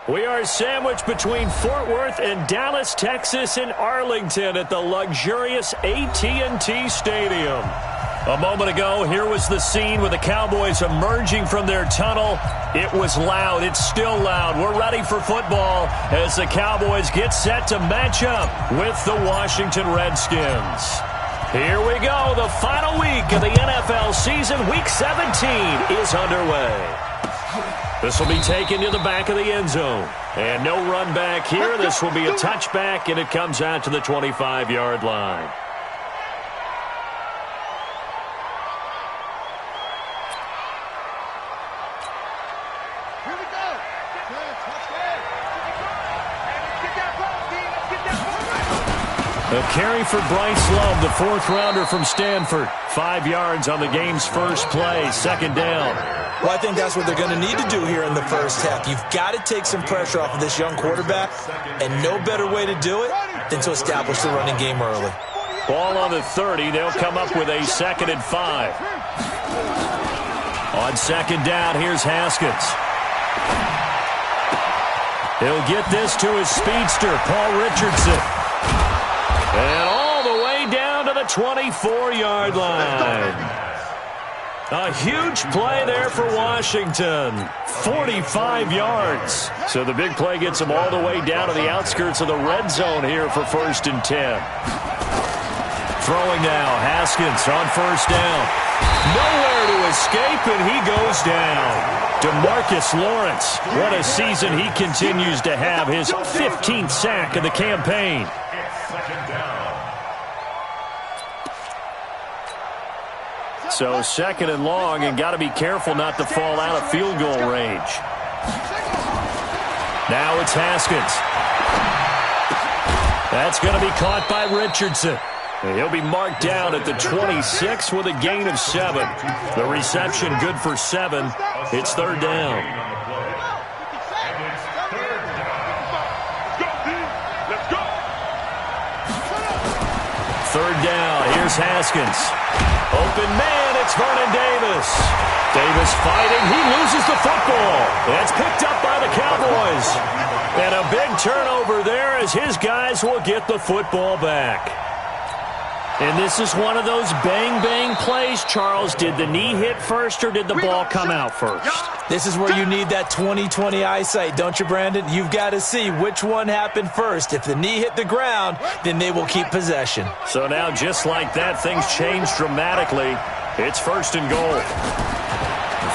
We are sandwiched between Fort Worth and Dallas, Texas, and Arlington at the luxurious AT&T Stadium. A moment ago, here was the scene with the Cowboys emerging from their tunnel. It was loud. It's still loud. We're ready for football as the Cowboys get set to match up with the Washington Redskins. Here we go. The final week of the NFL season. Week 17 is underway. This will be taken to the back of the end zone. And no run back here. This will be a touchback, and it comes out to the 25-yard line. A carry for Bryce Love, the fourth-rounder from Stanford. 5 yards on the game's first play, second down. Well, I think that's what they're going to need to do here in the first half. You've got to take some pressure off of this young quarterback, and no better way to do it than to establish the running game early. Ball on the 30. They'll come up with a 2nd and 5. On second down, here's Haskins. He'll get this to his speedster, Paul Richardson. And all the way down to the 24-yard line. A huge play there for Washington. 45 yards. So the big play gets them all the way down to the outskirts of the red zone here for 1st and 10. Throwing now, Haskins on first down. Nowhere to escape, and he goes down. DeMarcus Lawrence, what a season he continues to have. His 15th sack of the campaign. So 2nd and long, and got to be careful not to fall out of field goal range. Now it's Haskins. That's going to be caught by Richardson. He'll be marked down at the 26 with a gain of 7. The reception good for 7. It's 3rd down. Third down. Here's Haskins. Open man, it's Vernon Davis. Davis fighting. He loses the football. That's picked up by the Cowboys. And a big turnover there as his guys will get the football back. And this is one of those bang-bang plays, Charles. Did the knee hit first or did the ball come out first? This is where you need that 20/20 eyesight, don't you, Brandon? You've got to see which one happened first. If the knee hit the ground, then they will keep possession. So now, just like that, things change dramatically. It's 1st and goal.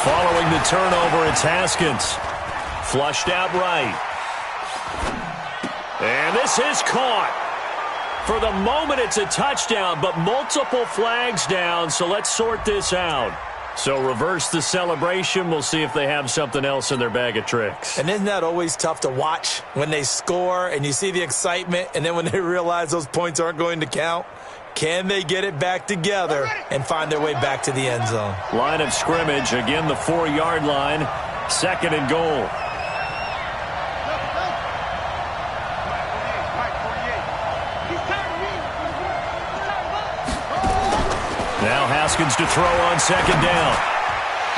Following the turnover, it's Haskins. Flushed out right. And this is caught. For the moment, it's a touchdown, but multiple flags down, so let's sort this out. So reverse the celebration. We'll see if they have something else in their bag of tricks. And isn't that always tough to watch when they score and you see the excitement, and then when they realize those points aren't going to count? Can they get it back together and find their way back to the end zone? Line of scrimmage, again the 4-yard line, 2nd and goal. Now Haskins to throw on 2nd down.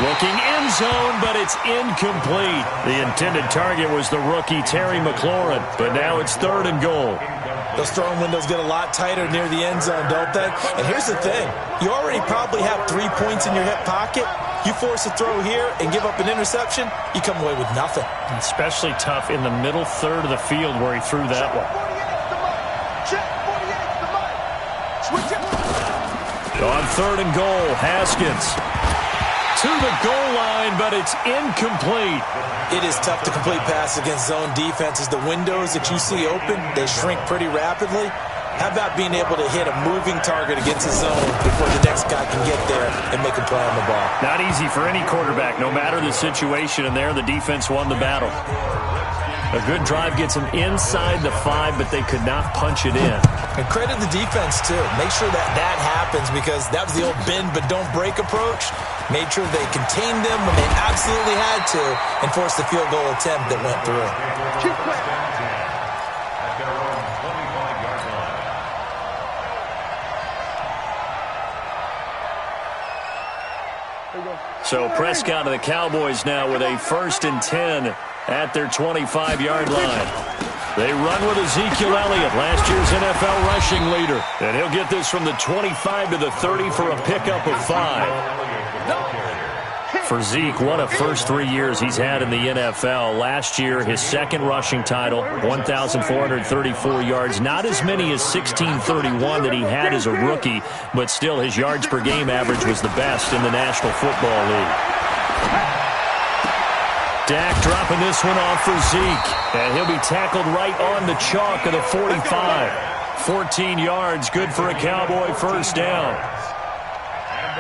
Looking end zone, but it's incomplete. The intended target was the rookie Terry McLaurin, but now it's 3rd and goal. Those throwing windows get a lot tighter near the end zone, don't they? And here's the thing. You already probably have 3 points in your hip pocket. You force a throw here and give up an interception, you come away with nothing. Especially tough in the middle third of the field where he threw that one. On 3rd and goal, Haskins to the goal line, but it's incomplete. It is tough to complete pass against zone defenses. The windows that you see open, they shrink pretty rapidly. How about being able to hit a moving target against the zone before the next guy can get there and make a play on the ball? Not easy for any quarterback, no matter the situation, and there the defense won the battle. A good drive gets them inside the 5, but they could not punch it in. And credit the defense, too. Make sure that that happens, because that was the old bend but don't break approach. Made sure they contained them when they absolutely had to and forced the field goal attempt that went through. So Prescott and the Cowboys now with a 1st and 10 at their 25-yard line. They run with Ezekiel Elliott, last year's NFL rushing leader. And he'll get this from the 25 to the 30 for a pickup of 5. For Zeke, what a first 3 years he's had in the NFL. Last year, his second rushing title, 1,434 yards. Not as many as 1,631 that he had as a rookie, but still his yards per game average was the best in the National Football League. Dak dropping this one off for Zeke, and he'll be tackled right on the chalk of the 45. 14 yards, good for a Cowboy first down.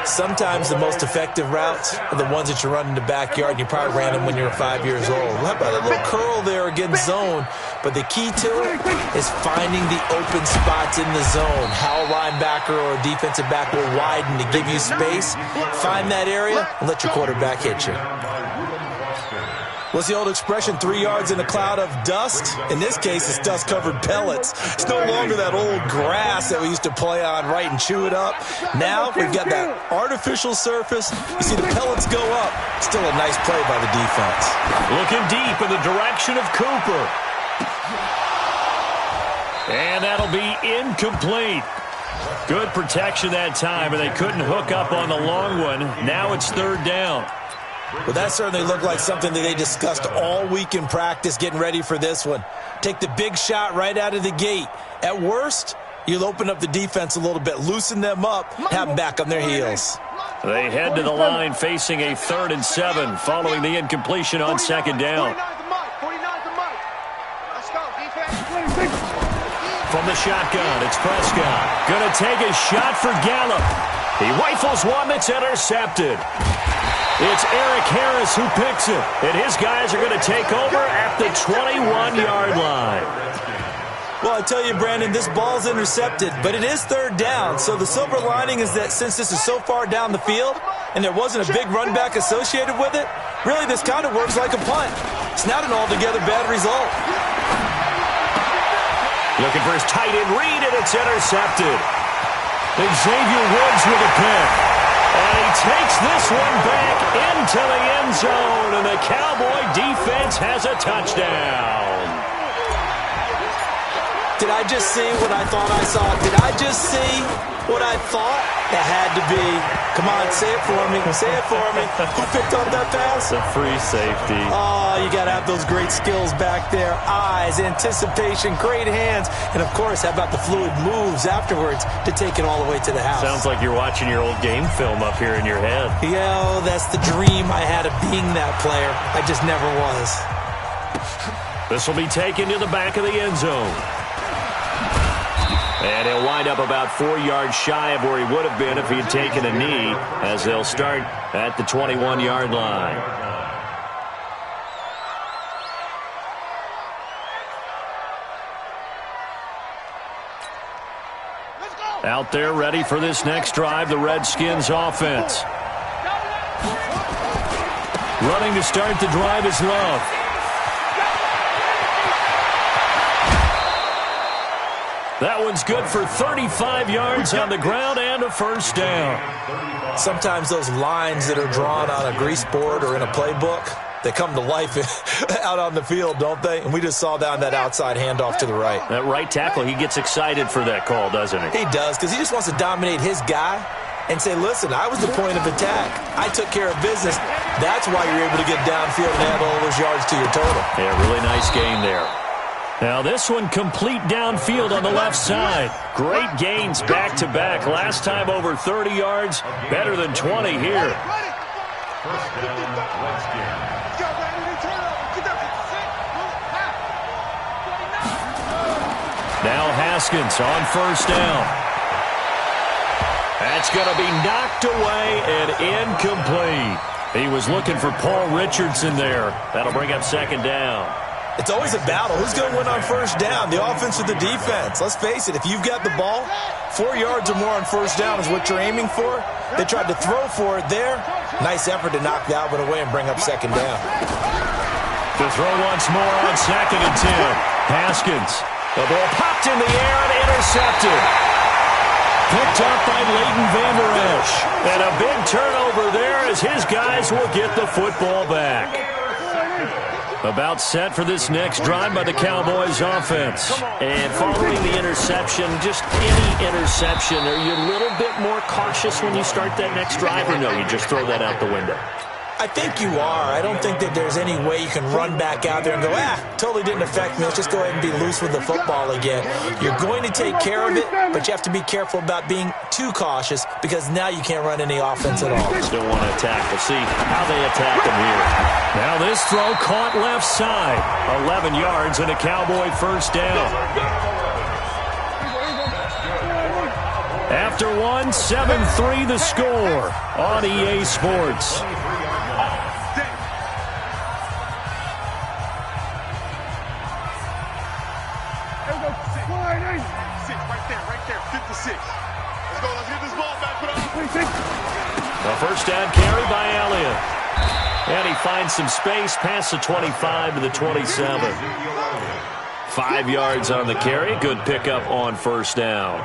Sometimes the most effective routes are the ones that you run in the backyard. You probably ran them when you were 5 years old. How about a little curl there against zone? But the key to it is finding the open spots in the zone. How a linebacker or a defensive back will widen to give you space. Find that area and let your quarterback hit you. What's the old expression, 3 yards in a cloud of dust? In this case, it's dust-covered pellets. It's no longer that old grass that we used to play on, right, and chew it up. Now we've got that artificial surface. You see the pellets go up. Still a nice play by the defense. Looking deep in the direction of Cooper. And that'll be incomplete. Good protection that time, and they couldn't hook up on the long one. Now it's third down. Well, that certainly looked like something that they discussed all week in practice, getting ready for this one. Take the big shot right out of the gate. At worst, you'll open up the defense a little bit, loosen them up, have them back on their heels. They head to the line facing a 3rd and 7 following the incompletion on second down. From the shotgun, it's Prescott. Going to take a shot for Gallup. He rifles one that's intercepted. It's Eric Harris who picks it, and his guys are going to take over at the 21-yard line. Well, I tell you, Brandon, this ball's intercepted, but it is third down. So the silver lining is that since this is so far down the field and there wasn't a big run back associated with it, really this kind of works like a punt. It's not an altogether bad result. Looking for his tight end read, and it's intercepted. Xavier Woods with a pick. And he takes this one back into the end zone, and the Cowboy defense has a touchdown. Did I just see what I thought I saw? Did I just see what I thought? It had to be. Come on, say it for me. Say it for me. Who picked up that pass? The free safety. Oh, you got to have those great skills back there. Eyes, anticipation, great hands. And, of course, how about the fluid moves afterwards to take it all the way to the house? Sounds like you're watching your old game film up here in your head. Yeah, oh, that's the dream I had of being that player. I just never was. This will be taken to the back of the end zone. And he'll wind up about 4 yards shy of where he would have been if he had taken a knee, as they'll start at the 21-yard line. Out there ready for this next drive, the Redskins offense. Running to start the drive is Love. That one's good for 35 yards on the ground and a first down. Sometimes those lines that are drawn on a grease board or in a playbook, they come to life out on the field, don't they? And we just saw down that outside handoff to the right. That right tackle, he gets excited for that call, doesn't he? He does, because he just wants to dominate his guy and say, listen, I was the point of attack. I took care of business. That's why you're able to get downfield and add all those yards to your total. Yeah, really nice game there. Now this one complete downfield on the left side. Great gains back-to-back. Last time over 30 yards, better than 20 here. Now Haskins on first down. That's going to be knocked away and incomplete. He was looking for Paul Richardson there. That'll bring up second down. It's always a battle. Who's going to win on first down, the offense or the defense? Let's face it, if you've got the ball, 4 yards or more on first down is what you're aiming for. They tried to throw for it there. Nice effort to knock that one away and bring up second down. To throw once more on 2nd and 10. Haskins. The ball popped in the air and intercepted. Picked up by Leighton Vander Esch. And a big turnover there as his guys will get the football back. About set for this next drive by the Cowboys offense. And following the interception, just any interception, are you a little bit more cautious when you start that next drive, or no, you just throw that out the window? I think you are. I don't think that there's any way you can run back out there and go, totally didn't affect me. Let's just go ahead and be loose with the football again. You're going to take care of it, but you have to be careful about being too cautious because now you can't run any offense at all. Still want to attack. We'll see how they attack them here. Now this throw caught left side. 11 yards and a Cowboy first down. After one, 7-3 the score on EA Sports. A first down carry by Elliott. And he finds some space past the 25 to the 27. 5 yards on the carry. Good pickup on first down.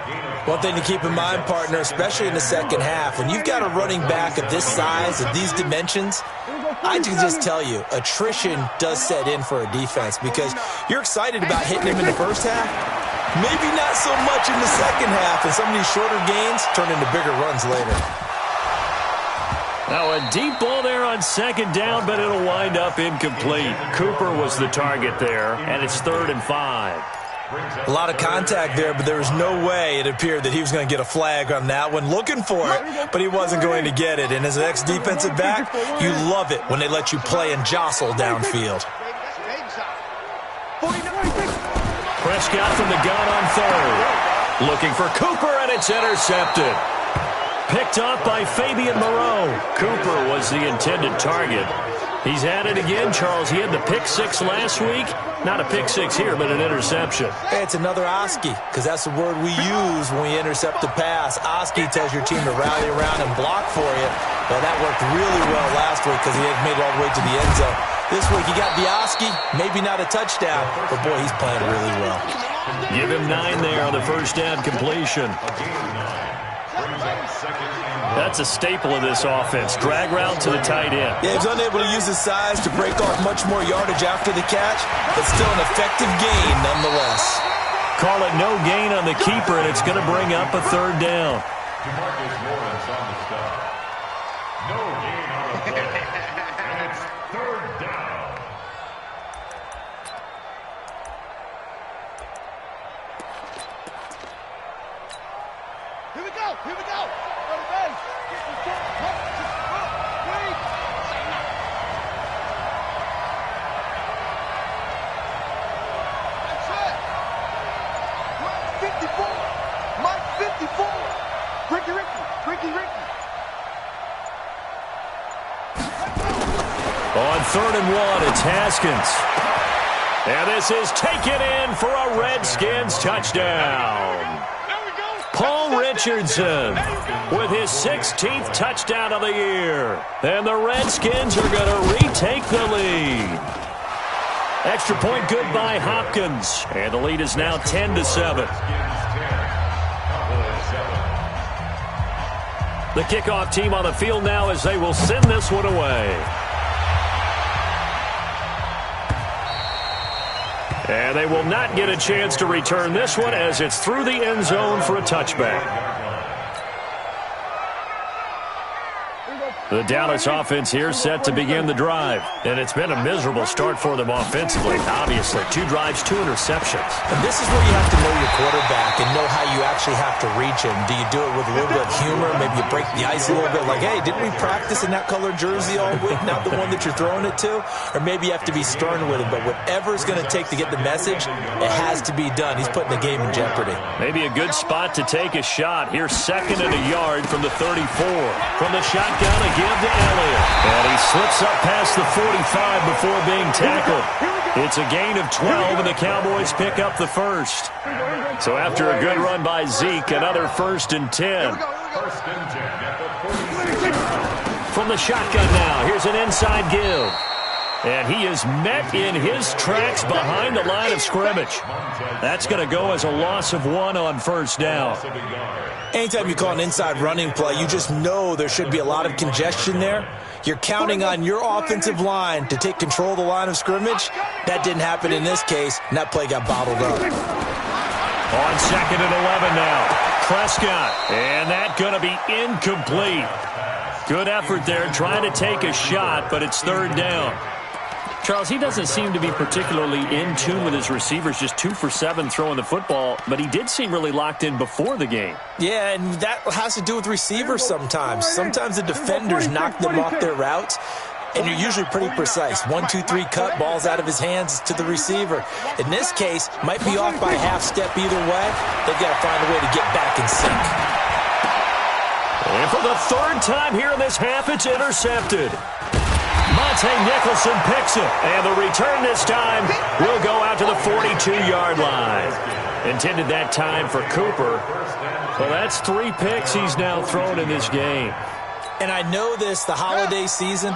One thing to keep in mind, partner, especially in the second half, when you've got a running back of this size, of these dimensions, I can just tell you, attrition does set in for a defense because you're excited about hitting him in the first half. Maybe not so much in the second half, and some of these shorter gains turn into bigger runs later. Now a deep ball there on second down, but it'll wind up incomplete. Cooper was the target there, and it's 3rd and 5. A lot of contact there, but there was no way it appeared that he was going to get a flag on that one. Looking for it, but he wasn't going to get it. And as an ex-defensive back, you love it when they let you play and jostle downfield. Prescott from the gun on 3rd. Looking for Cooper, and it's intercepted. Picked off by Fabian Moreau. Cooper was the intended target. He's at it again, Charles. He had the pick 6 last week. Not a pick 6 here, but an interception. Hey, it's another Oski, because that's the word we use when we intercept the pass. Oski tells your team to rally around and block for you. Well, that worked really well last week because he had made it all the way to the end zone. This week he got the Oski, maybe not a touchdown, but boy, he's playing really well. Give him 9 there on the first down completion. That's a staple of this offense. Drag route to the tight end. Yeah, he was unable to use his size to break off much more yardage after the catch, but still an effective gain nonetheless. Call it no gain on the keeper, and it's going to bring up a 3rd down. No gain on the play, and it's 3rd down. Here we go, here we go. Go to base. That's it. Mark 54. Mark 54. Ricky. On 3rd and 1, it's Haskins. And this is taken in for a Redskins touchdown. Paul Richardson with his 16th touchdown of the year. And the Redskins are going to retake the lead. Extra point good by Hopkins. And the lead is now 10-7. The kickoff team on the field now as they will send this one away. And they will not get a chance to return this one as it's through the end zone for a touchback. The Dallas offense here set to begin the drive. And it's been a miserable start for them offensively. Obviously, 2 drives, 2 interceptions. And this is where you have to know your quarterback and know how you actually have to reach him. Do you do it with a little bit of humor? Maybe you break the ice a little bit like, hey, didn't we practice in that color jersey all week? Not the one that you're throwing it to? Or maybe you have to be stern with him. But whatever it's going to take to get the message, it has to be done. He's putting the game in jeopardy. Maybe a good spot to take a shot. Here's 2nd and a yard from the 34. From the shotgun, a give to Elliott. And he slips up past the 45 before being tackled. It's a gain of 12, and the Cowboys pick up the first. So after a good run by Zeke, another 1st and 10. From the shotgun now, here's an inside give. And he is met in his tracks behind the line of scrimmage. That's going to go as a loss of 1 on first down. Anytime you call an inside running play, you just know there should be a lot of congestion there. You're counting on your offensive line to take control of the line of scrimmage. That didn't happen in this case, and that play got bottled up. On 2nd and 11 now. Prescott, and that going to be incomplete. Good effort there, trying to take a shot, but it's 3rd down. Charles, he doesn't seem to be particularly in tune with his receivers, just 2 for 7 throwing the football, but he did seem really locked in before the game. Yeah, and that has to do with receivers sometimes. Sometimes the defenders knock them off their routes, and you're usually pretty precise. 1, 2, 3 cut, balls out of his hands to the receiver. In this case, might be off by a half step either way. They've got to find a way to get back in sync. And for the 3rd time here in this half, it's intercepted. Monte Nicholson picks it, and the return this time will go out to the 42-yard line. Intended that time for Cooper. Well, that's 3 picks he's now thrown in this game. And I know this, the holiday season,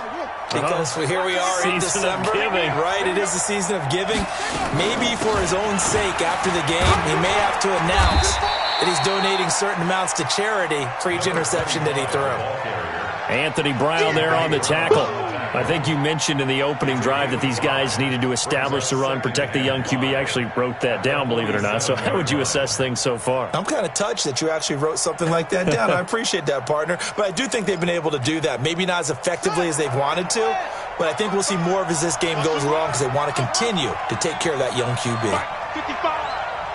because here we are in December, right? It is the season of giving. Maybe for his own sake, after the game, he may have to announce that he's donating certain amounts to charity for each interception that he threw. Anthony Brown there on the tackle. I think you mentioned in the opening drive that these guys needed to establish the run, protect the young QB. I actually wrote that down, believe it or not. So how would you assess things so far? I'm kind of touched that you actually wrote something like that down. I appreciate that, partner. But I do think they've been able to do that. Maybe not as effectively as they've wanted to, but I think we'll see more of as this game goes along because they want to continue to take care of that young QB. 55.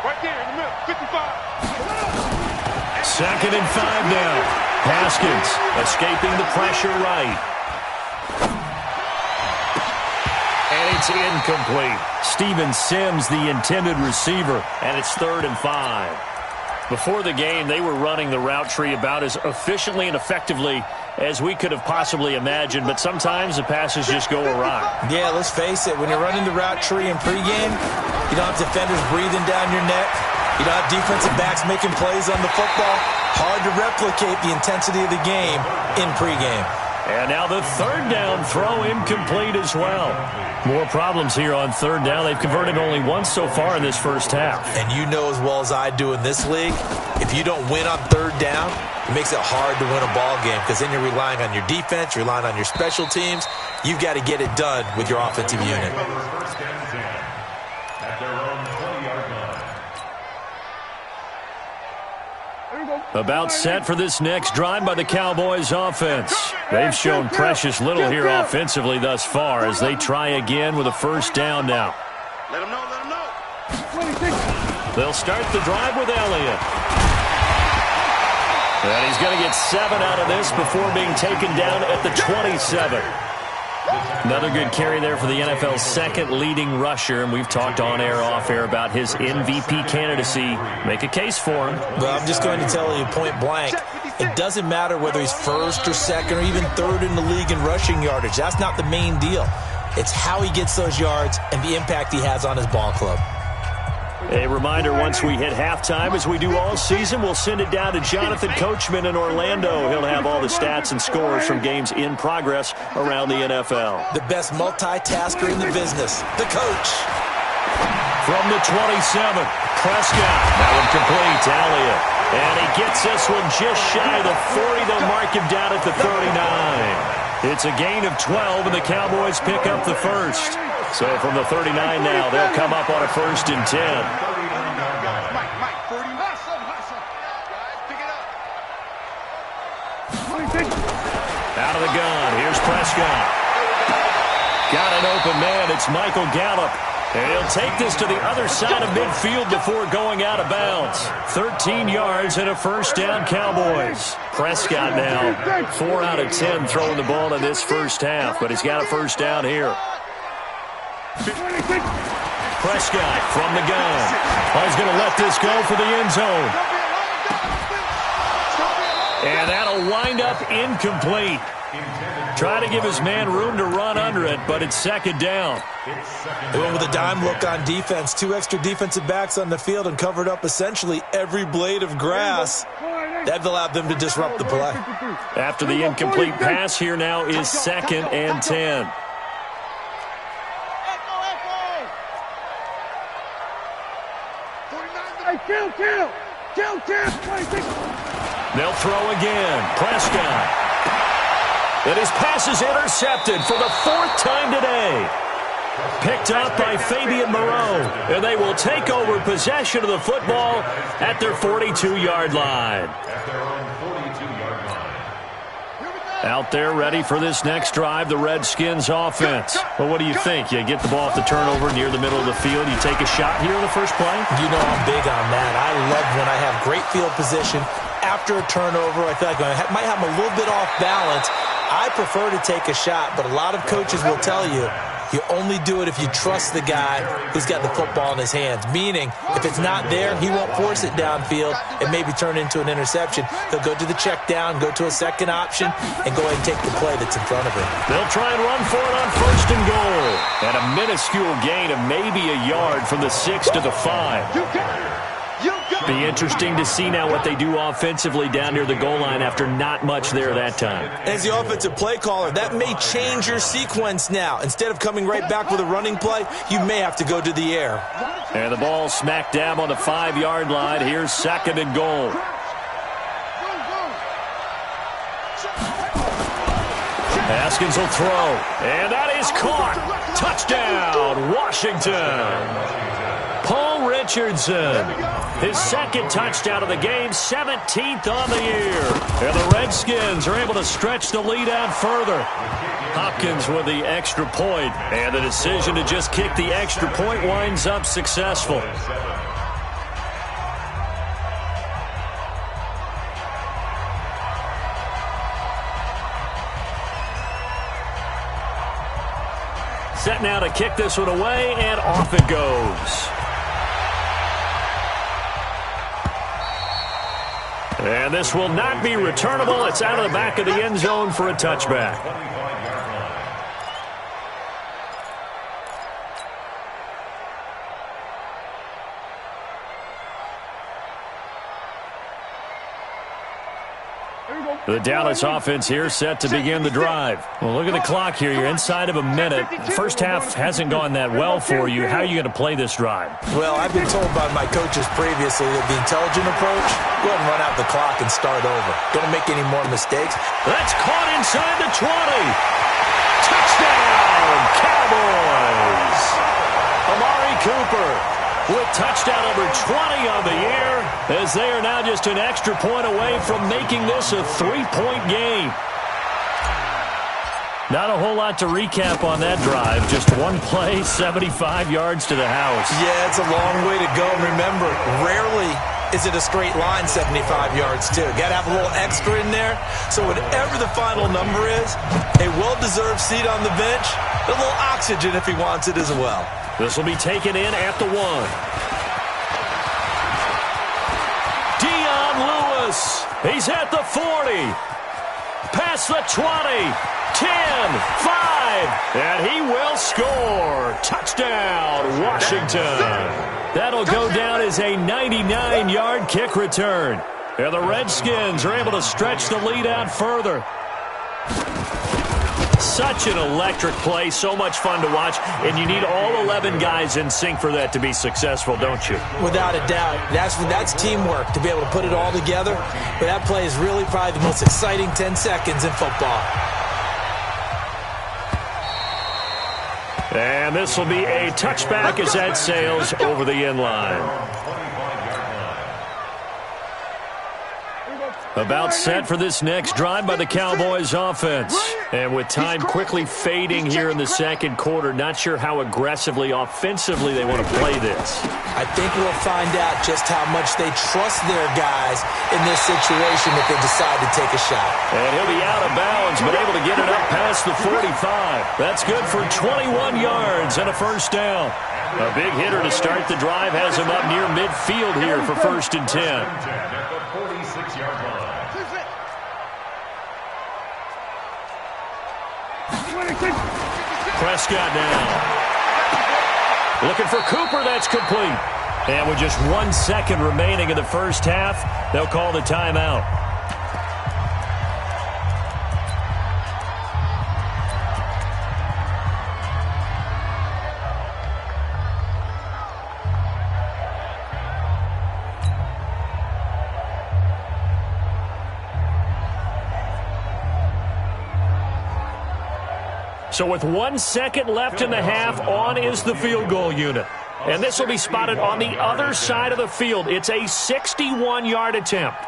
Right there in the middle. 55. 2nd and 5 now. Haskins escaping the pressure right. And it's incomplete. Steven Sims, the intended receiver, and it's 3rd and 5. Before the game, they were running the route tree about as efficiently and effectively as we could have possibly imagined, but sometimes the passes just go awry. Yeah, let's face it. When you're running the route tree in pregame, you don't have defenders breathing down your neck. You don't have defensive backs making plays on the football. Hard to replicate the intensity of the game in pregame. And now the 3rd down throw incomplete as well. More problems here on 3rd down. They've converted only once so far in this first half. And you know as well as I do in this league, if you don't win on 3rd down, it makes it hard to win a ball game because then you're relying on your defense, you're relying on your special teams. You've got to get it done with your offensive unit. About set for this next drive by the Cowboys offense. They've shown precious little here offensively thus far as they try again with a 1st down now. Let him know, let him know. They'll start the drive with Elliott. And he's going to get 7 out of this before being taken down at the 27. Another good carry there for the NFL's 2nd leading rusher, and we've talked on air, off air about his MVP candidacy. Make a case for him. Well, I'm just going to tell you point blank, it doesn't matter whether he's 1st or 2nd or even 3rd in the league in rushing yardage. That's not the main deal. It's how he gets those yards and the impact he has on his ball club. A reminder, once we hit halftime, as we do all season, we'll send it down to Jonathan Coachman in Orlando. He'll have all the stats and scores from games in progress around the NFL. The best multitasker in the business, the coach. From the 27, Prescott. That one complete to Elliott. And he gets this one just shy of the 40. They'll mark him down at the 39. It's a gain of 12, and the Cowboys pick up the 1st. So from the 39 now, they'll come up on a 1st and 10. Out of the gun, here's Prescott. Got an open man, it's Michael Gallup. And he'll take this to the other side of midfield before going out of bounds. 13 yards and a 1st down, Cowboys. Prescott now 4 out of 10 throwing the ball in this first half, but he's got a 1st down here. Prescott from the gun. Oh, he's going to let this go for the end zone. And that'll wind up incomplete. Try to give his man room to run under it, but it's 2nd down. They went with a dime look on defense. 2 extra defensive backs on the field and covered up essentially every blade of grass. That allowed them to disrupt the play. After the incomplete pass, here now is 2nd and 10. Kill. They'll throw again. Prescott. And his pass is intercepted for the 4th time today. Picked up by Fabian Moreau. And they will take over possession of the football at their 42-yard line. Out there ready for this next drive, the Redskins offense. Well, what do you think? You get the ball off the turnover near the middle of the field. You take a shot here in the first play? You know I'm big on that. I love when I have great field position. After a turnover, I feel like I might have them a little bit off balance. I prefer to take a shot, but a lot of coaches will tell you, you only do it if you trust the guy who's got the football in his hands. Meaning, if it's not there, he won't force it downfield and maybe turn it into an interception. He'll go to the check down, go to a second option, and go ahead and take the play that's in front of him. They'll try and run for it on 1st and goal. And a minuscule gain of maybe a yard from the 6 to the 5. Be interesting to see now what they do offensively down near the goal line after not much there that time. As the offensive play caller, that may change your sequence now. Instead of coming right back with a running play, you may have to go to the air. And the ball smack dab on the 5-yard line. Here's 2nd and goal. Haskins will throw. And that is caught. Touchdown, Washington. Paul Richardson, his 2nd touchdown of the game, 17th on the year. And the Redskins are able to stretch the lead out further. Hopkins with the extra point, and the decision to just kick the extra point winds up successful. Set now to kick this one away, and off it goes. And this will not be returnable. It's out of the back of the end zone for a touchback. The Dallas offense here set to begin the drive. Well, look at the clock here. You're inside of a minute. The first half hasn't gone that well for you. How are you going to play this drive? Well, I've been told by my coaches previously that the intelligent approach, go ahead and run out the clock and start over. Don't make any more mistakes. That's caught inside the 20. Touchdown, Cowboys. Amari Cooper with touchdown number 20 on the year, as they are now just an extra point away from making this a 3-point game. Not a whole lot to recap on that drive. Just one play, 75 yards to the house. Yeah, it's a long way to go. Remember, rarely is it a straight line 75 yards, too. Got to have a little extra in there. So whatever the final number is, a well-deserved seat on the bench, a little oxygen if he wants it as well. This will be taken in at the 1. Dion Lewis. He's at the 40. Past the 20. 10. 5. And he will score. Touchdown, Washington. That'll go down as a 99-yard kick return. And the Redskins are able to stretch the lead out further. Such an electric play, so much fun to watch, and you need all 11 guys in sync for that to be successful, don't you? Without a doubt. That's teamwork, to be able to put it all together. But that play is really probably the most exciting 10 seconds in football. And this will be a touchback as that sails over the end line. About set for this next drive by the Cowboys offense. And with time quickly fading here in the second quarter, not sure how aggressively, offensively they want to play this. I think we'll find out just how much they trust their guys in this situation if they decide to take a shot. And he'll be out of bounds, but able to get it up past the 45. That's good for 21 yards and a first down. A big hitter to start the drive has him up near midfield here for 1st and 10. Prescott now. Looking for Cooper. That's complete. And with just 1 second remaining in the first half, they'll call the timeout. So with 1 second left in the half, on is the field goal unit. And this will be spotted on the other side of the field. It's a 61-yard attempt.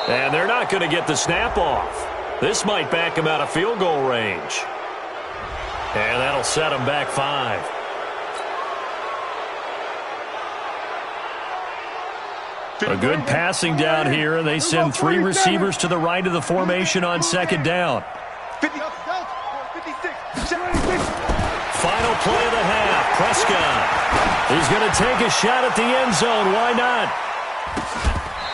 And they're not going to get the snap off. This might back him out of field goal range. And that'll set him back 5. A good passing down here, and they send 3 receivers to the right of the formation on second down. 56, 76, Final play of the half. Prescott. He's going to take a shot at the end zone. Why not?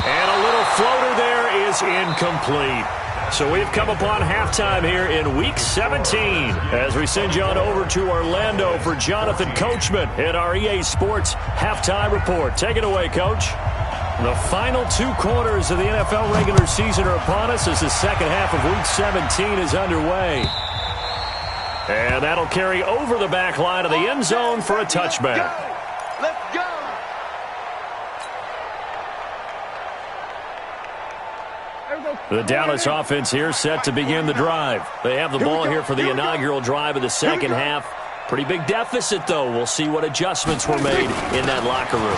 And a little floater there is incomplete. So we've come upon halftime here in Week 17 as we send you on over to Orlando for Jonathan Coachman in our EA Sports Halftime Report. Take it away, Coach. The final 2 quarters of the NFL regular season are upon us as the second half of Week 17 is underway. And that'll carry over the back line of the end zone for a touchback. let's go. The Dallas offense here set to begin the drive. They have the ball here for the inaugural drive of the second half. Pretty big deficit, though. We'll see what adjustments were made in that locker room.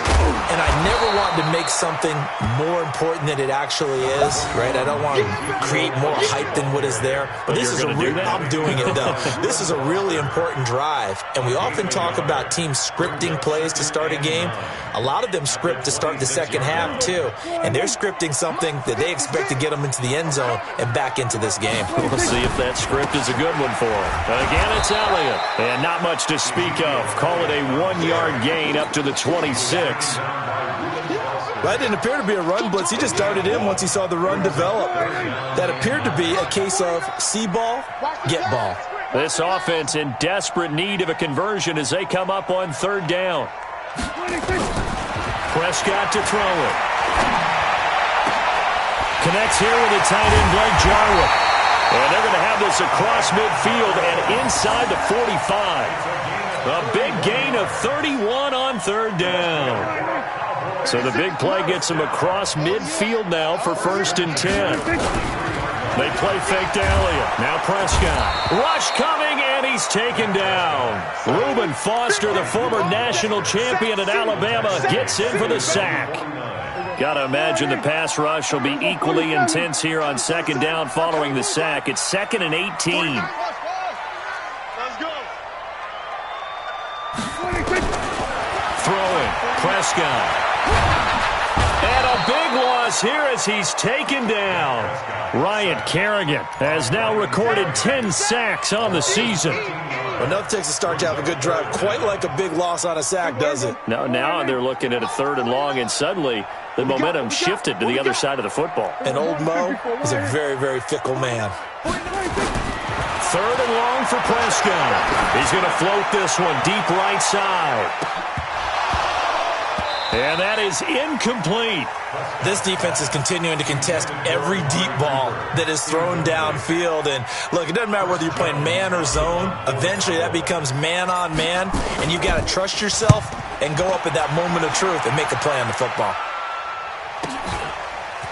And I never want to make something more important than it actually is, right? I don't want to create more hype than what is there. But this is I'm doing it, though. This is a really important drive. And we often talk about teams scripting plays to start a game. A lot of them script to start the second half, too. And they're scripting something that they expect to get them into the end zone and back into this game. We'll see if that script is a good one for them. Again, it's Elliott. And not much to speak of. Call it a 1-yard gain up to the 26. That didn't appear to be a run blitz. He just darted in once he saw the run develop. That appeared to be a case of see ball, get ball. This offense in desperate need of a conversion as they come up on third down. Prescott to throw it. Connects here with the tight end, Blake Jarwin. And they're going to have this across midfield and inside the 45. A big gain of 31 on third down. So the big play gets them across midfield now for 1st and 10. They play fake to Elliott. Now Prescott. Rush coming, and he's taken down. Reuben Foster, the former national champion at Alabama, gets in for the sack. Got to imagine the pass rush will be equally intense here on second down following the sack. It's 2nd and 18. Let's go. Throwing. Prescott. And a big loss here as he's taken down. Ryan Kerrigan has now recorded 10 sacks on the season. Enough takes a start to have a good drive. Quite like a big loss on a sack, does it? Now they're looking at a 3rd and long, and suddenly the momentum shifted to the other side of the football. And old Mo is a very, very fickle man. 3rd and long for Prescott. He's going to float this one deep right side. And that is incomplete. This defense is continuing to contest every deep ball that is thrown downfield. And look, it doesn't matter whether you're playing man or zone. Eventually that becomes man on man. And you've got to trust yourself and go up at that moment of truth and make a play on the football.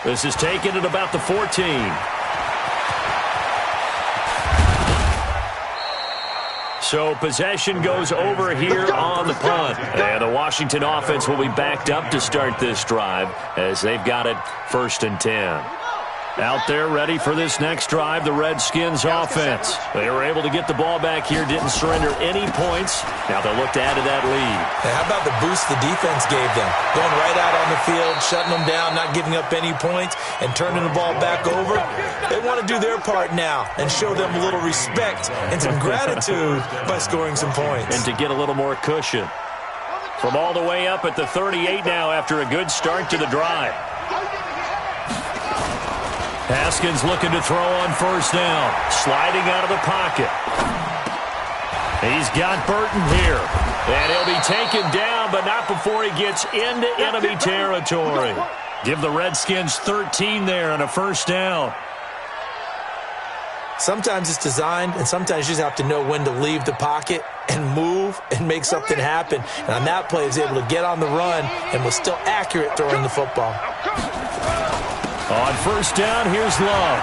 This is taken at about the 14. So possession goes over here on the punt. And the Washington offense will be backed up to start this drive as they've got it 1st and 10. Out there ready for this next drive, the Redskins offense. They were able to get the ball back here, didn't surrender any points. Now they'll look to add to that lead. Now, how about the boost the defense gave them? Going right out on the field, shutting them down, not giving up any points, and turning the ball back over. They want to do their part now and show them a little respect and some gratitude by scoring some points. And to get a little more cushion. From all the way up at the 38 now after a good start to the drive. Haskins looking to throw on 1st down. Sliding out of the pocket. He's got Burton here. And he'll be taken down, but not before he gets into enemy territory. Give the Redskins 13 there on a first down. Sometimes it's designed, and sometimes you just have to know when to leave the pocket and move and make something happen. And on that play, he was able to get on the run and was still accurate throwing the football. On first down, here's Love.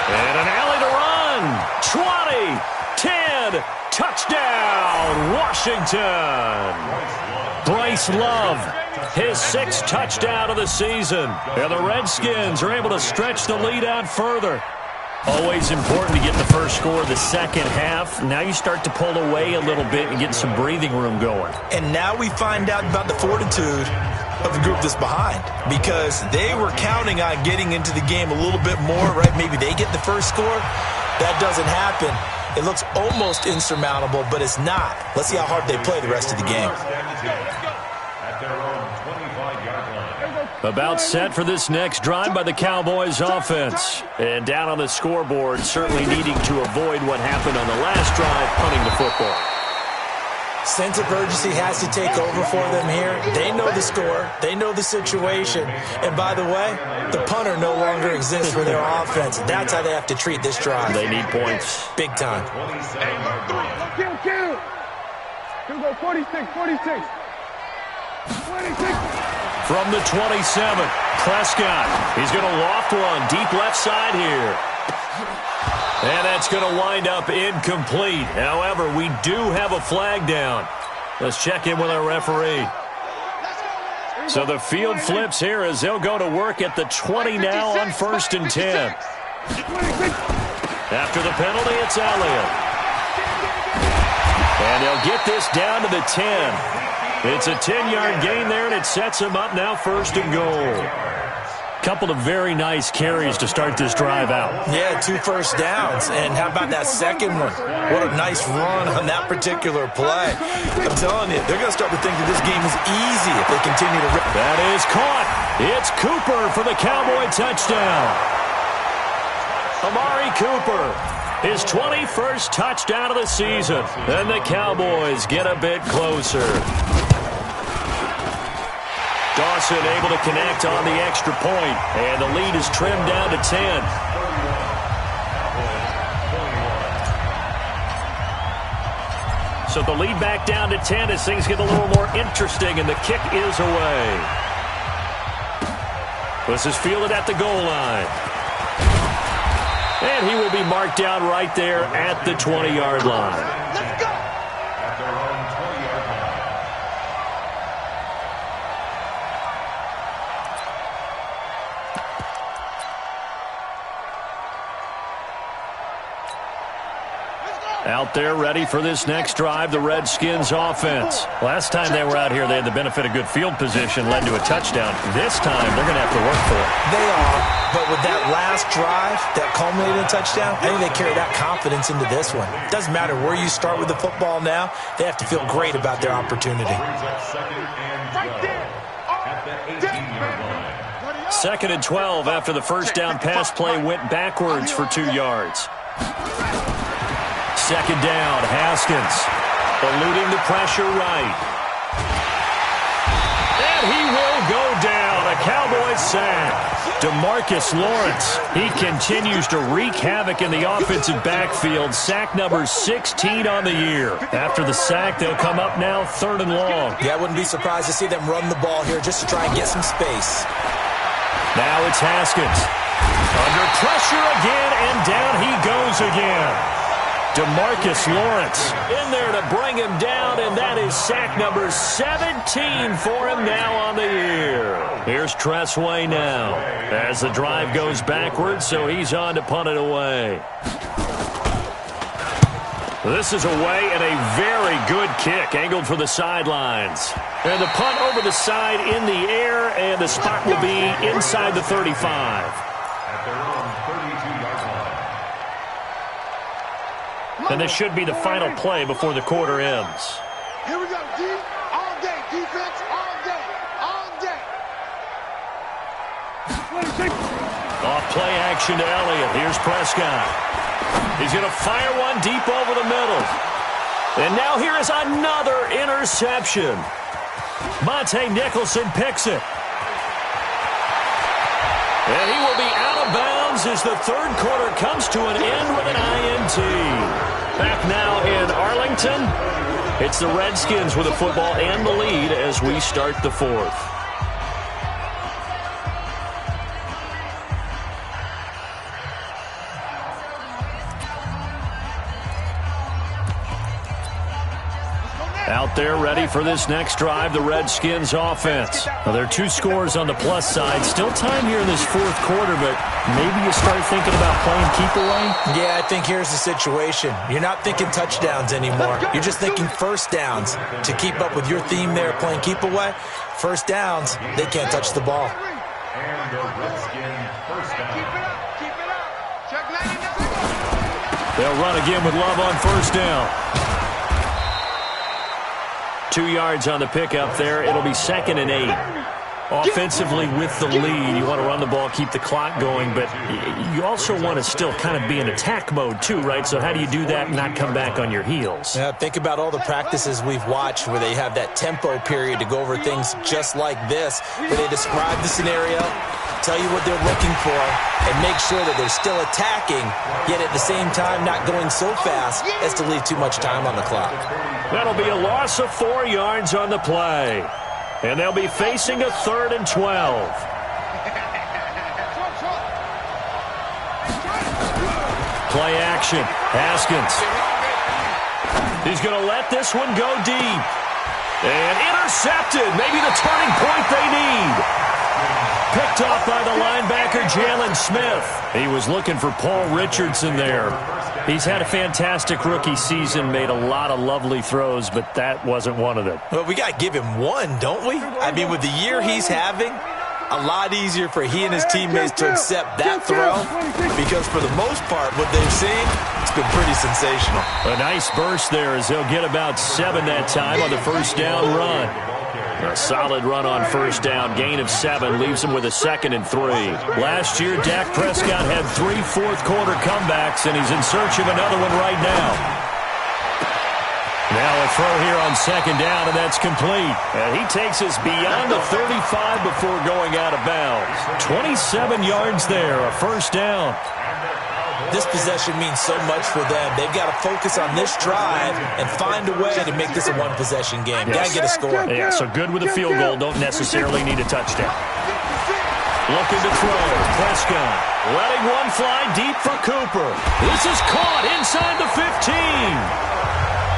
And an alley to run. 20, 10, touchdown, Washington. Bryce Love, his 6th touchdown of the season. And the Redskins are able to stretch the lead out further. Always important to get the first score of the second half. Now you start to pull away a little bit and get some breathing room going. And now we find out about the fortitude of the group that's behind, because they were counting on getting into the game a little bit more, right? Maybe they get the first score. That doesn't happen. It looks almost insurmountable, but it's not. Let's see how hard they play the rest of the game. About set for this next drive by the Cowboys offense. And down on the scoreboard, certainly needing to avoid what happened on the last drive, punting the football. Sense of urgency has to take over for them here. They know the score. They know the situation. And by the way, the punter no longer exists for their offense. That's how they have to treat this drive. They need points. Big time. Kill. Here we go, 46. 26. From the 27, Prescott. He's going to loft one deep left side here. And that's going to wind up incomplete. However, we do have a flag down. Let's check in with our referee. So the field flips here as they'll go to work at the 20 now on 1st and 10. After the penalty, it's Elliott. And they'll get this down to the 10. It's a 10-yard gain there, and it sets him up now 1st and goal. Couple of very nice carries to start this drive out. Yeah, 2 first downs. And how about that second one? What a nice run on that particular play. I'm telling you, they're going to start to think that this game is easy if they continue to rip. That is caught. It's Cooper for the Cowboy touchdown. Amari Cooper, his 21st touchdown of the season. And the Cowboys get a bit closer. Dawson able to connect on the extra point, and the lead is trimmed down to 10. So the lead back down to 10 as things get a little more interesting, and the kick is away. This is fielded at the goal line. And he will be marked down right there at the 20-yard line. Let's go. Out there ready for this next drive, the Redskins offense. Last time they were out here, they had the benefit of good field position, led to a touchdown. This time, they're going to have to work for it. They are, but with that last drive that culminated in a touchdown, I think they carry that confidence into this one. It doesn't matter where you start with the football now. They have to feel great about their opportunity. Right there. Second and 12 after the first down pass play went backwards for 2 yards. Second down, Haskins eluding the pressure right. And he will go down. A Cowboys sack. DeMarcus Lawrence, he continues to wreak havoc in the offensive backfield. Sack number 16 on the year. After the sack, they'll come up now 3rd and long. Yeah, I wouldn't be surprised to see them run the ball here just to try and get some space. Now it's Haskins. Under pressure again, and down he goes again. DeMarcus Lawrence in there to bring him down, and that is sack number 17 for him now on the year. Here's Tressway now as the drive goes backwards, so he's on to punt it away. This is away, and a very good kick angled for the sidelines. And the punt over the side in the air, and the spot will be inside the 35. And this should be the final play before the quarter ends. Here we go, D. All day. Defense, all day. All day. Off play action to Elliott. Here's Prescott. He's going to fire one deep over the middle. And now here is another interception. Monte Nicholson picks it. And he will be out of bounds as the third quarter comes to an end with an INT. Back now in Arlington, it's the Redskins with the football and the lead as we start the fourth. Out there ready for this next drive, the Redskins offense. Now, there are 2 scores on the plus side. Still time here in this fourth quarter, but maybe you start thinking about playing keep away? Yeah, I think here's the situation. You're not thinking touchdowns anymore. You're just thinking first downs. To keep up with your theme there, playing keep away, first downs, they can't touch the ball. And the Redskin first down. Keep it up. Check 90. They'll run again with Love on first down. 2 yards on the pickup there. It'll be 2nd and 8. Offensively with the lead, you want to run the ball, keep the clock going, but you also want to still kind of be in attack mode too, right? So how do you do that and not come back on your heels? Yeah, think about all the practices we've watched where they have that tempo period to go over things just like this, where they describe the scenario, tell you what they're looking for, and make sure that they're still attacking, yet at the same time not going so fast as to leave too much time on the clock. That'll be a loss of 4 yards on the play. And they'll be facing a 3rd and 12. Play action. Haskins. He's going to let this one go deep. And intercepted. Maybe the turning point they need. Picked off by the linebacker, Jalen Smith. He was looking for Paul Richardson there. He's had a fantastic rookie season, made a lot of lovely throws, but that wasn't one of them. Well, we got to give him one, don't we? I mean, with the year he's having, a lot easier for he and his teammates to accept that throw because for the most part, what they've seen, it's been pretty sensational. A nice burst there as they'll get about 7 that time on the first down run. A solid run on first down. Gain of 7 leaves him with a 2nd and 3. Last year, Dak Prescott had 3 fourth-quarter comebacks, and he's in search of another one right now. Now a throw here on 2nd down, and that's complete. And he takes us beyond the 35 before going out of bounds. 27 yards there, a first down. This possession means so much for them. They've got to focus on this drive and find a way to make this a one-possession game. Yes. Got to get a score. Yeah, so good with a field goal. Don't necessarily need a touchdown. Looking to throw. Prescott letting one fly deep for Cooper. This is caught inside the 15.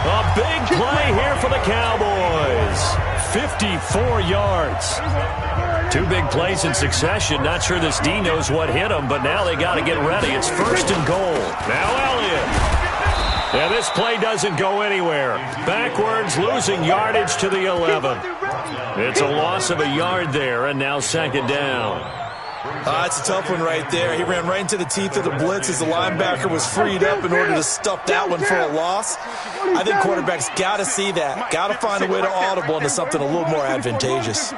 A big play here for the Cowboys. 54 yards. 2 big plays in succession. Not sure this D knows what hit him, but now they got to get ready. It's 1st and goal. Now Elliott. Yeah, this play doesn't go anywhere. Backwards, losing yardage to the 11. It's a loss of a yard there, and now 2nd down. It's a tough one right there. He ran right into the teeth of the blitz as the linebacker was freed up in order to stuff that one for a loss. I think quarterbacks got to see that. Got to find a way to audible into something a little more advantageous.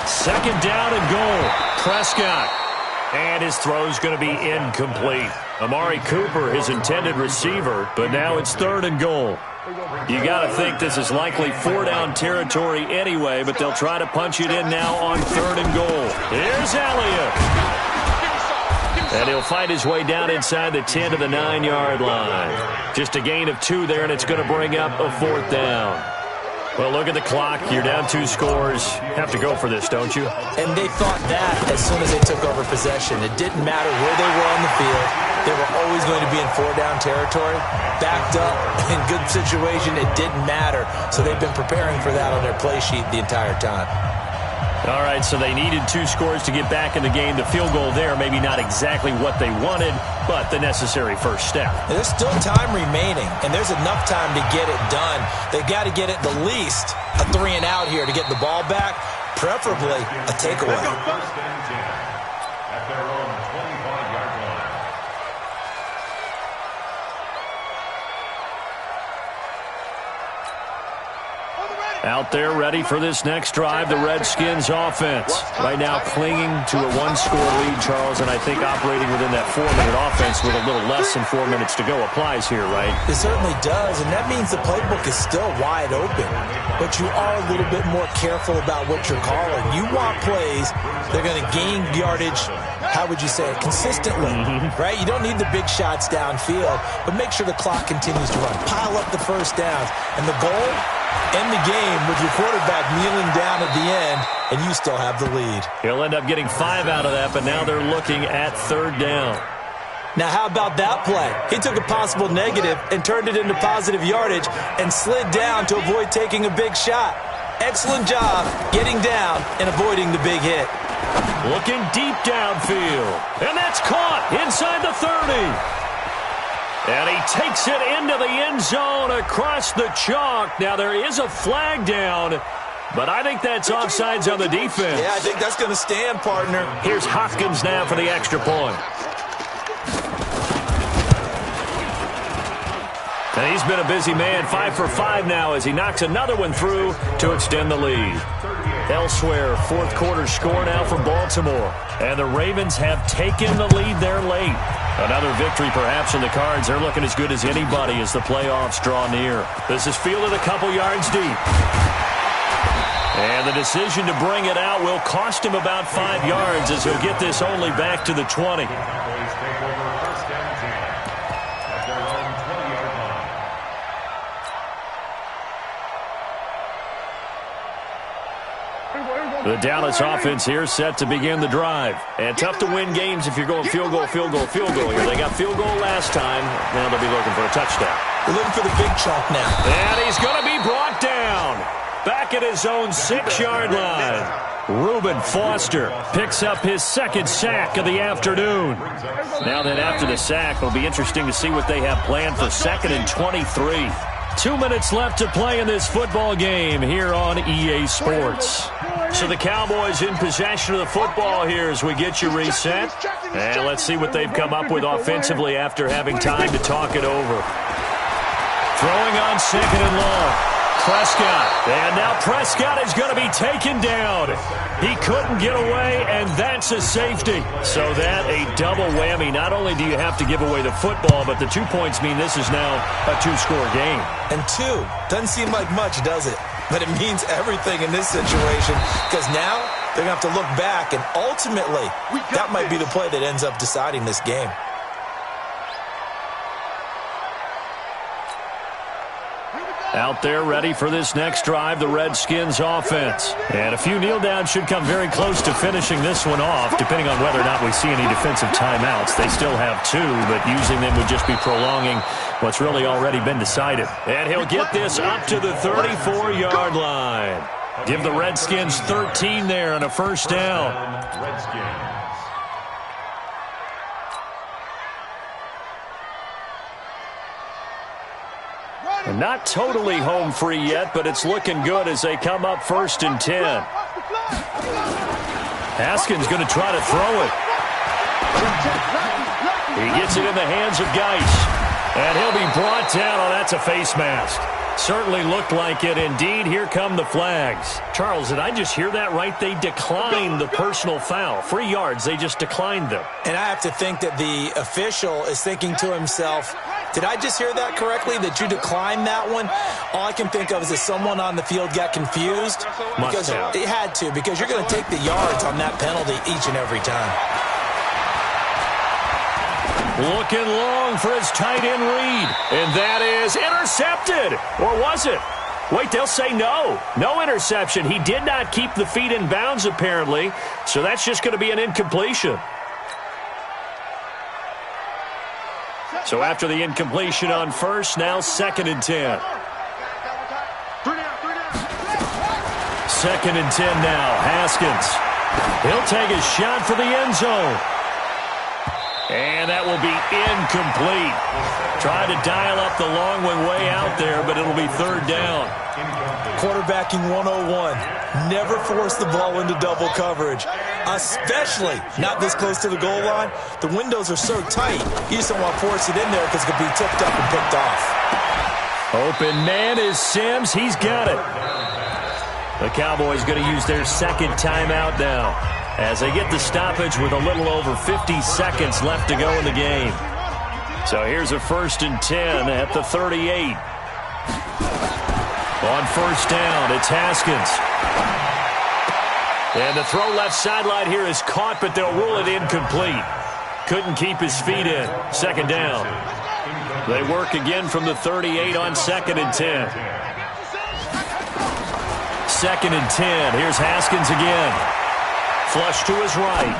2nd down and goal. Prescott. And his throw's going to be incomplete. Amari Cooper, his intended receiver, but now it's 3rd and goal. You got to think this is likely 4-down territory anyway, but they'll try to punch it in now on 3rd and goal. Here's Elliott. And he'll fight his way down inside the 10 to the 9-yard line. Just a gain of 2 there, and it's going to bring up a 4th down. Well, look at the clock. You're down 2 scores. Have to go for this, don't you? And they thought that as soon as they took over possession. It didn't matter where they were on the field. They were always going to be in 4-down territory. Backed up, in good situation, it didn't matter. So they've been preparing for that on their play sheet the entire time. All right, so they needed 2 scores to get back in the game. The field goal there, maybe not exactly what they wanted, but the necessary first step. There's still time remaining, and there's enough time to get it done. They've got to get at the least a 3 and out here to get the ball back, preferably a takeaway. 1st and 10 at their own 25-yard line. On the ready. Out there ready for this next drive, the Redskins offense. Right now clinging to a one-score lead, Charles, and I think operating within that 4-minute offense with a little less than 4 minutes to go applies here, right? It certainly does, and that means the playbook is still wide open. But you are a little bit more careful about what you're calling. You want plays that are going to gain yardage, how would you say it, consistently, right? You don't need the big shots downfield, but make sure the clock continues to run. Pile up the first downs, and the goal, end the game with your quarterback kneeling down at the end, and you still have the lead. He'll end up getting 5 out of that, but now they're looking at 3rd down. Now, how about that play? He took a possible negative and turned it into positive yardage and slid down to avoid taking a big shot. Excellent job getting down and avoiding the big hit. Looking deep downfield, and that's caught inside the 30. And he takes it into the end zone across the chalk. Now, there is a flag down, but I think that's offsides on the defense. Yeah, I think that's going to stand, partner. Here's Hopkins now for the extra point. And he's been a busy man, 5 for 5 now as he knocks another one through to extend the lead. Elsewhere, 4th quarter score now for Baltimore. And the Ravens have taken the lead there late. Another victory perhaps in the cards. They're looking as good as anybody as the playoffs draw near. This is fielded a couple yards deep. And the decision to bring it out will cost him about 5 yards as he'll get this only back to the 20. The Dallas offense here set to begin the drive. And tough to win games if you're going field goal, field goal, field goal here. They got field goal last time. Now they'll be looking for a touchdown. They're looking for the big chunk now. And he's going to be brought down. Back at his own 6-yard line. Reuben Foster picks up his 2nd sack of the afternoon. Now then, after the sack, it'll be interesting to see what they have planned for 2nd and 23. 2 minutes left to play in this football game here on EA Sports. So the Cowboys in possession of the football here as we get you reset. And let's see what they've come up with offensively after having time to talk it over. Throwing on 2nd and long. Prescott. And now Prescott is going to be taken down. He couldn't get away, and that's a safety. So that a double whammy. Not only do you have to give away the football, but the 2 points mean this is now a 2-score game. And 2 doesn't seem like much, does it? But it means everything in this situation because now they're going to have to look back, and ultimately that might be the play that ends up deciding this game. Out there ready for this next drive, the Redskins offense. And a few kneel downs should come very close to finishing this one off, depending on whether or not we see any defensive timeouts. They still have 2, but using them would just be prolonging what's really already been decided. And he'll get this up to the 34-yard line. Give the Redskins 13 there on a 1st down. Redskins. Not totally home free yet, but it's looking good as they come up 1st and 10. Haskins going to try to throw it. He gets it in the hands of Geis. And he'll be brought down. Oh, that's a face mask. Certainly looked like it. Indeed, here come the flags. Charles, did I just hear that right? They declined the personal foul. 3 yards, they just declined them. And I have to think that the official is thinking to himself, did I just hear that correctly, that you declined that one? All I can think of is that someone on the field got confused. Because it had to, because you're going to take the yards on that penalty each and every time. Looking long for his tight end read. And that is intercepted. Or was it? Wait, they'll say no. No interception. He did not keep the feet in bounds, apparently. So that's just going to be an incompletion. So after the incompletion on 1st, now 2nd and 10. 2nd and 10 now. Haskins. He'll take a shot for the end zone. And that will be incomplete. Tried to dial up the long one way out there, but it'll be 3rd down. Quarterbacking 101. Never force the ball into double coverage, especially not this close to the goal line. The windows are so tight, you just don't want to force it in there because it could be tipped up and picked off. Open man is Sims. He's got it. The Cowboys going to use their second timeout now as they get the stoppage with a little over 50 seconds left to go in the game. So here's a 1st and 10 at the 38. On first down, it's Haskins. And the throw left sideline here is caught, but they'll rule it incomplete. Couldn't keep his feet in. Second down. They work again from the 38 on 2nd and 10. 2nd and 10. Here's Haskins again. Flush to his right.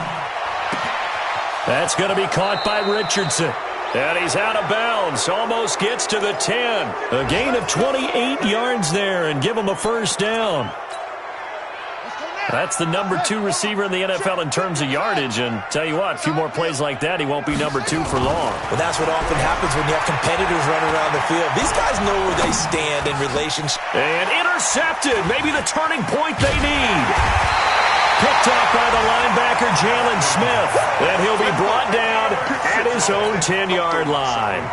That's going to be caught by Richardson. And he's out of bounds. Almost gets to the 10. A gain of 28 yards there and give him a first down. That's the number 2 receiver in the NFL in terms of yardage. And tell you what, a few more plays like that, he won't be number 2 for long. Well, that's what often happens when you have competitors running around the field. These guys know where they stand in relationship. And intercepted. Maybe the turning point they need. Picked up by the linebacker, Jalen Smith. And he'll be brought down at his own 10-yard line.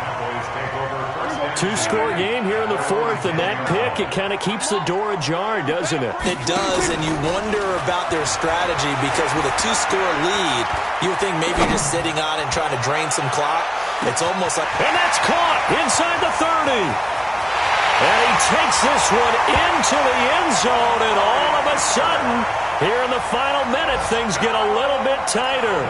2-score game here in the 4th, and that pick, it kind of keeps the door ajar, doesn't it? It does, and you wonder about their strategy because with a 2-score lead, you would think maybe you're just sitting on and trying to drain some clock. It's almost like... And that's caught inside the 30. And he takes this one into the end zone, and all of a sudden, here in the final minute, things get a little bit tighter.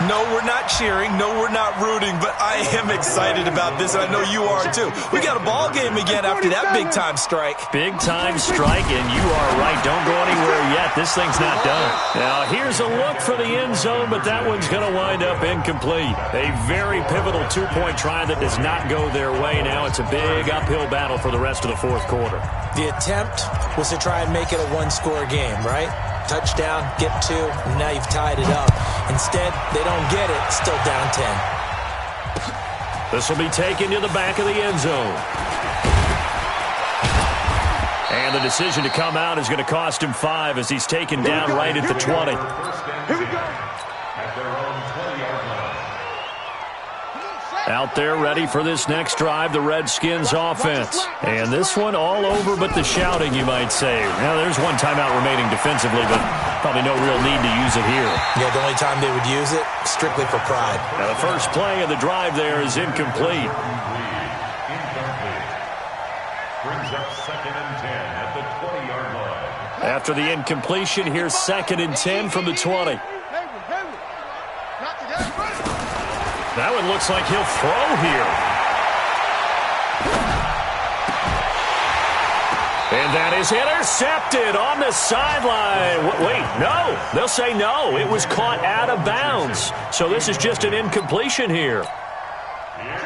No, we're not cheering. No, we're not rooting, but I am excited about this, and I know you are too. We got a ball game again after that big-time strike. Big-time strike, and you are right. Don't go anywhere yet. This thing's not done. Now, here's a look for the end zone, but that one's going to wind up incomplete. A very pivotal 2-point try that does not go their way. Now it's a big uphill battle for the rest of the 4th quarter. The attempt was to try and make it a 1-score game, right? Touchdown, get 2, and now you've tied it up. Instead, they don't get it. Still down 10. This will be taken to the back of the end zone. And the decision to come out is going to cost him 5 as he's taken down right at the 20. Here we go. Out there ready for this next drive, the Redskins offense. And this one all over but the shouting, you might say. Now, there's one timeout remaining defensively, but probably no real need to use it here. Yeah, the only time they would use it, strictly for pride. Now, the first play of the drive there is incomplete. Brings up 2nd and 10 at the 20-yard line. After the incompletion, here's 2nd and 10 from the 20. That one looks like he'll throw here. And that is intercepted on the sideline. Wait, no. They'll say no. It was caught out of bounds. So this is just an incompletion here.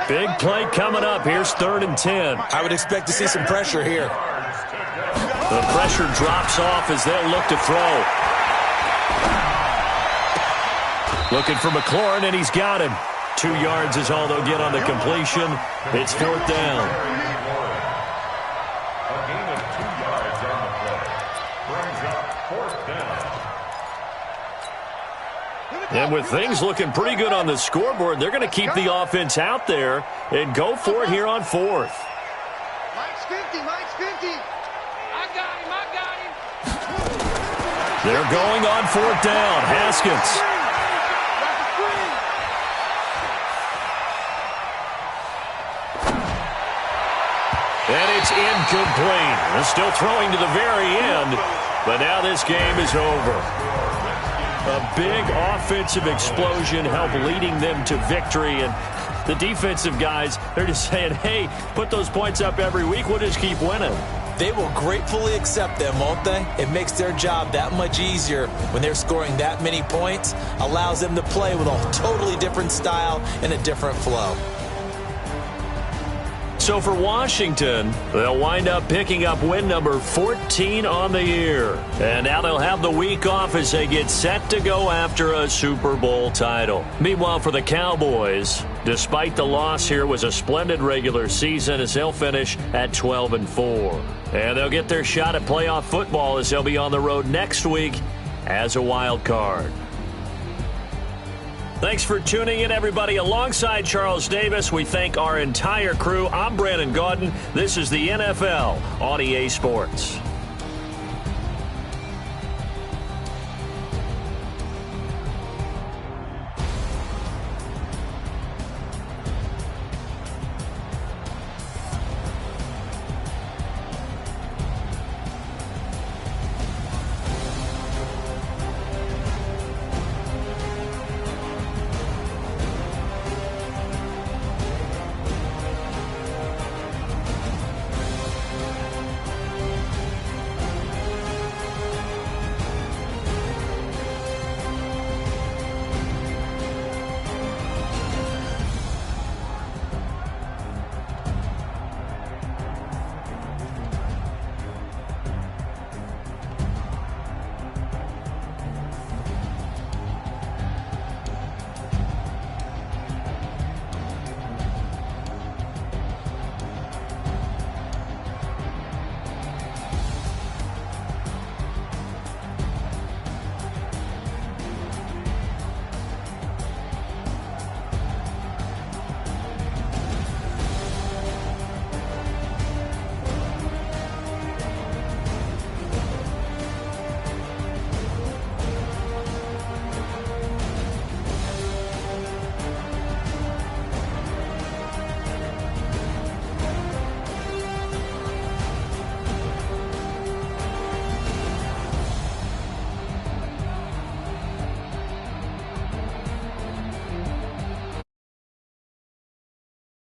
Big play coming up. Here's 3rd and 10. I would expect to see some pressure here. The pressure drops off as they'll look to throw. Looking for McLaurin, and he's got him. 2 yards is all they'll get on the completion. It's 4th down. A gain of 2 yards on the play. Brings up 4th down. And with things looking pretty good on the scoreboard, they're going to keep the offense out there and go for it here on 4th. Mike's 50, Mike's 50. I got him. They're going on 4th down. Haskins. And it's incomplete. They're still throwing to the very end, but now this game is over. A big offensive explosion helped leading them to victory, and the defensive guys, they're just saying, hey, put those points up every week, we'll just keep winning. They will gratefully accept them, won't they? It makes their job that much easier when they're scoring that many points, allows them to play with a totally different style and a different flow. So for Washington, they'll wind up picking up win number 14 on the year. And now they'll have the week off as they get set to go after a Super Bowl title. Meanwhile, for the Cowboys, despite the loss here, was a splendid regular season as they'll finish at 12-4. And they'll get their shot at playoff football as they'll be on the road next week as a wild card. Thanks for tuning in, everybody. Alongside Charles Davis, we thank our entire crew. I'm Brandon Gaudin. This is the NFL on EA Sports.